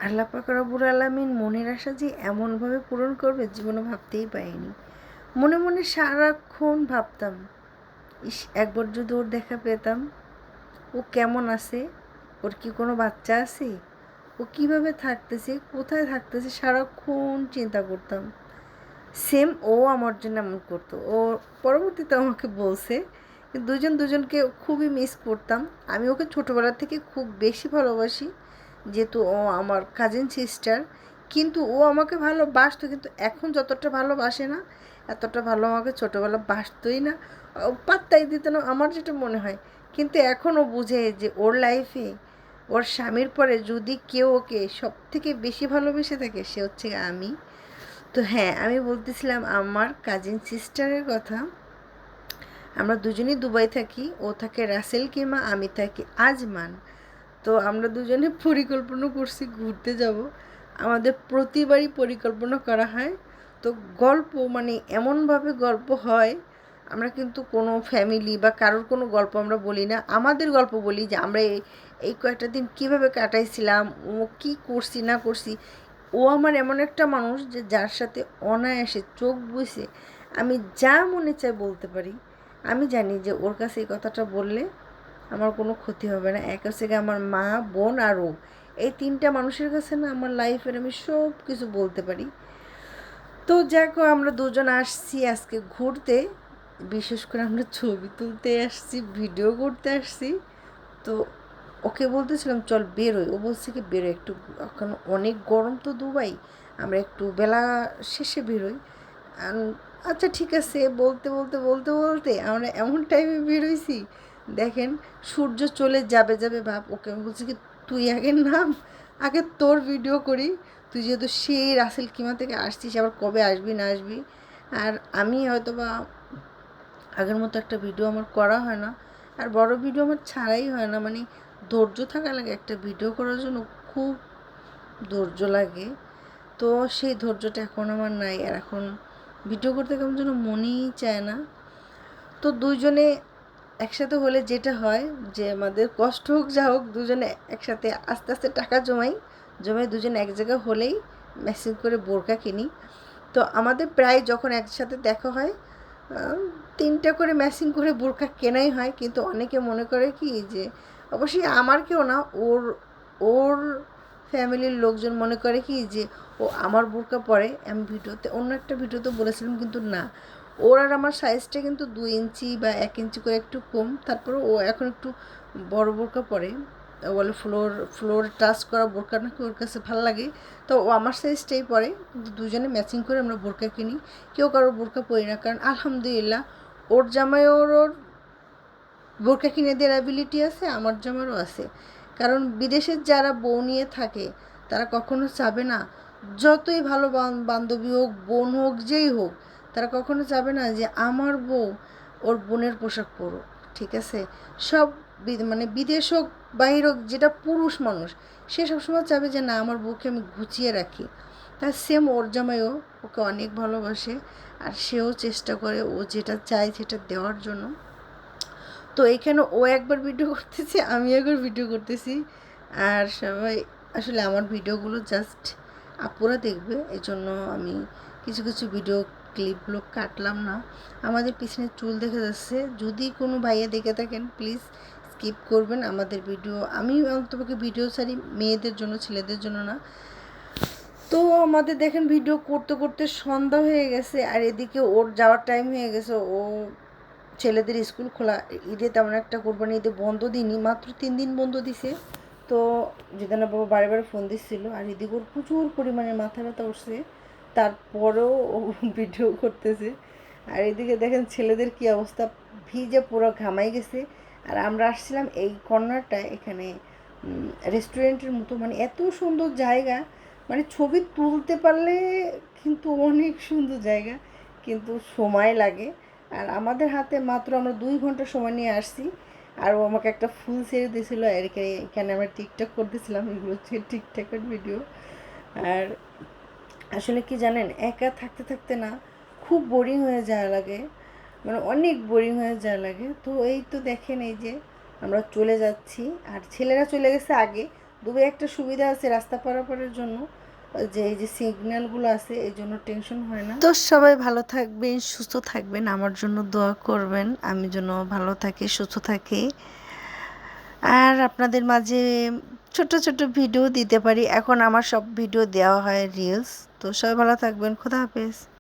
আল্লাহ পাক রব্বুল আলামিন মনের আশা যে এমনভাবে পূরণ করবে জীবনে ভাবতেই পারিনি। মনে মনে সারাক্ষণ ভাবতাম, ইস একবার যদি ওর দেখা পেতাম, ও কেমন আছে, ওর কি কোনো বাচ্চা আছে, ও কিভাবে থাকতেছে, কোথায় থাকতেছে, সারাক্ষণ চিন্তা করতাম। সেম ও আমার জন্য এমন করতো। ও পরবর্তীতে আমাকে বলছে, দুজন দুজনকে খুবই মিস করতাম। আমি ওকে ছোটোবেলা থেকে খুব বেশি ভালোবাসি, যেহেতু ও আমার কাজিন সিস্টার। কিন্তু ও আমাকে ভালোবাসতো, কিন্তু এখন যতটা ভালোবাসে না, এতটা ভালো আমাকে ছোটোবেলা বাসতোই না, ও পাত্তাই দিত না আমার যেটা মনে হয়। কিন্তু এখন ও বুঝে যে ওর লাইফে ওর স্বামীর পরে যদি কেউ ওকে সব থেকে বেশি ভালোবেসে থাকে, সে হচ্ছে আমি। তো হ্যাঁ, আমি বলতেছিলাম আমার কাজিন সিস্টারের কথা। আমরা দুজনেই দুবাই থাকি, ও থাকে রাসেল কেমা, আমি থাকি আজমান। তো আমরা দুজনে পরিকল্পনা করছি ঘুরতে যাব। আমাদের প্রতিবারই পরিকল্পনা করা হয়। তো গল্প মানে এমনভাবে গল্প হয়, আমরা কিন্তু কোনো ফ্যামিলি বা কারোর কোনো গল্প আমরা বলি না, আমাদের গল্প বলি যে আমরা এই কয়েকটা দিন কীভাবে কাটাইছিলাম, ও কী করছি না করছি। ও আমার এমন একটা মানুষ যে যার সাথে অনায়াসে চোখ বুজে আমি যা মনে চায় বলতে পারি। আমি জানি যে ওর কাছে এই কথাটা বললে আমার কোনো ক্ষতি হবে না। এক হচ্ছে গিয়ে আমার মা, বোন আর ও, এই তিনটা মানুষের কাছে না আমার লাইফের আমি সব কিছু বলতে পারি। তো দেখো আমরা দুজন আসছি আজকে ঘুরতে, বিশেষ করে আমরা ছবি তুলতে আসছি, ভিডিও করতে আসছি। তো ওকে বলতেছিলাম চল বেরোই, ও বলছে কি বেরোয় একটু, এখন অনেক গরম তো দুবাই, আমরা একটু বেলা শেষে বেরোই। আচ্ছা ঠিক আছে বলতে বলতে বলতে বলতে আমরা এমন টাইমে বেরোইছি, দেখেন সূর্য চলে যাবে যাবে ভাব। ওকে আমি বলছি কি তুই আগে নাম, আগে তোর ভিডিও করি, তুই যেহেতু সেই রাসেল কিমা থেকে আসছিস, আবার কবে আসবি না আসবি। আর আমি হয়তো বা আগের মতো একটা ভিডিও আমার করা হয় না, আর বড় ভিডিও আমার ছাড়াই হয় না, মানে ধৈর্য থাকা লাগে একটা ভিডিও করার জন্য, খুব ধৈর্য লাগে। তো সেই ধৈর্যটা এখন আমার নাই, আর এখন ভিডিও করতে কেমন যেন মনেই চায় না। তো দুইজনে একসাথে হলে যেটা হয় যে আমাদের কষ্ট হোক যা হোক, দুজনে একসাথে আস্তে আস্তে টাকা জমাই দুজনে এক জায়গা হলেই ম্যাচিং করে বোরকা কিনি। তো আমাদের প্রায় যখন একসাথে দেখা হয়, তিনটা করে ম্যাচিং করে বোরকা কেনাই হয়। কিন্তু অনেকে মনে করে কি যে, অবশ্যই আমার কেউ না, ওর ওর ফ্যামিলির লোকজন মনে করে কি যে ও আমার বোরকা পরে। আমি ভিডিওতে অন্য একটা ভিডিওতে বলেছিলাম, কিন্তু না, ওর আর আমার সাইজটা কিন্তু 2 ইঞ্চি বা 1 ইঞ্চি করে একটু কম। তারপরে ও এখন একটু বড় বোরকা পরে, বলে ফ্লোর টাচ করা বোরকা নাকি ওর কাছে ভালো লাগে। তো ও আমার সাইজটাই পরে, কিন্তু দুজনে ম্যাচিং করে আমরা বোরকা কিনি। কেউ কারোর বোরকা পরি না, কারণ আলহামদুলিল্লাহ ওর জামাই ওর বোরকা কিনে দেওয়ার অ্যাবিলিটি আছে, আমার জামারও আছে। কারণ বিদেশের যারা বউ নিয়ে থাকে তারা কখনো চাবে না, যতই ভালো বান্ধবী হোক, বোন হোক, যেই হোক, তারা কখনো চাবে না যে আমার বউ ওর বোনের পোশাক পরুক। ঠিক আছে, সব মানে বিদেশ হোক বাহির হোক, যেটা পুরুষ মানুষ সে সবসময় চাবে যে না আমার বউকে আমি গুছিয়ে রাখি। তার সেম ওর জামাইও ওকে অনেক ভালোবাসে, আর সেও চেষ্টা করে ও যেটা চায় সেটা দেওয়ার জন্য। তো এইখানে ও একবার ভিডিও করতেছে, আমি একবার ভিডিও করতেছি, আর সবাই আসলে আমার ভিডিওগুলো জাস্ট আপুরা দেখবে, এই জন্য আমি কিছু কিছু ভিডিও ক্লিপগুলো কাটলাম না। আমাদের পিছনে চুল দেখা যাচ্ছে, যদি কোনো ভাইয়া দেখে থাকেন প্লিজ স্কিপ করবেন আমাদের ভিডিও। আমি অন্তপক্ষে ভিডিও ছাড়ি মেয়েদের জন্য, ছেলেদের জন্য না। তো আমাদের দেখেন ভিডিও করতে করতে সন্ধ্যা হয়ে গেছে, আর এদিকে ওর যাওয়ার টাইম হয়ে গেছে। ও ছেলেদের স্কুল খোলা, ঈদে তেমন একটা কোরবানি ঈদে বন্ধ দিইনি, মাত্র 3 দিন বন্ধ দিছে। তো যেদিন বাবা বারে বারে ফোন দিচ্ছিলো, আর এদিকে ওর প্রচুর পরিমাণে মাথা ব্যথা উঠছে, তারপরেও ও ভিডিও করতেছে। আর এদিকে দেখেন ছেলেদের কি অবস্থা, ভিজে পুরো ঘামাই গেছে। আর আমরা আসছিলাম এই কর্নারটায়, এখানে রেস্টুরেন্টের মতো, মানে এত সুন্দর জায়গা, মানে ছবি তুলতে পারলে কিন্তু অনেক সুন্দর জায়গা, কিন্তু সময় লাগে। আর আমাদের হাতে মাত্র আমরা 2 ঘন্টা সময় নিয়ে আসছি। আর ও আমাকে একটা ফুল ছেড়ে দিয়েছিলো, আর এখানে আমরা টিকটক করতেছিলাম, এগুলো হচ্ছে টিকটকের ভিডিও। আর আসলে কি জানেন, একা থাকতে থাকতে না খুব বোরিং হয়ে যাওয়া লাগে, মানে অনেক বোরিং হয়ে যাওয়া লাগে। তো এই তো দেখেন, এই যে আমরা চলে যাচ্ছি, আর ছেলেরা চলে গেছে আগে, দুবাই একটা সুবিধা আছে রাস্তা পারাপারের জন্য, যে এই যে সিগন্যালগুলো আছে এই জন্য টেনশন হয় না। তো সবাই ভালো থাকবেন, সুস্থ থাকবেন, আমার জন্য দোয়া করবেন, আমি যেন ভালো থাকি, সুস্থ থাকি, আর আপনাদের মাঝে ছোট ছোট ভিডিও দিতে পারি। এখন আমার সব ভিডিও দেওয়া হয় রিলস। তো সবাই ভালো থাকবেন, খোদা হাফেজ।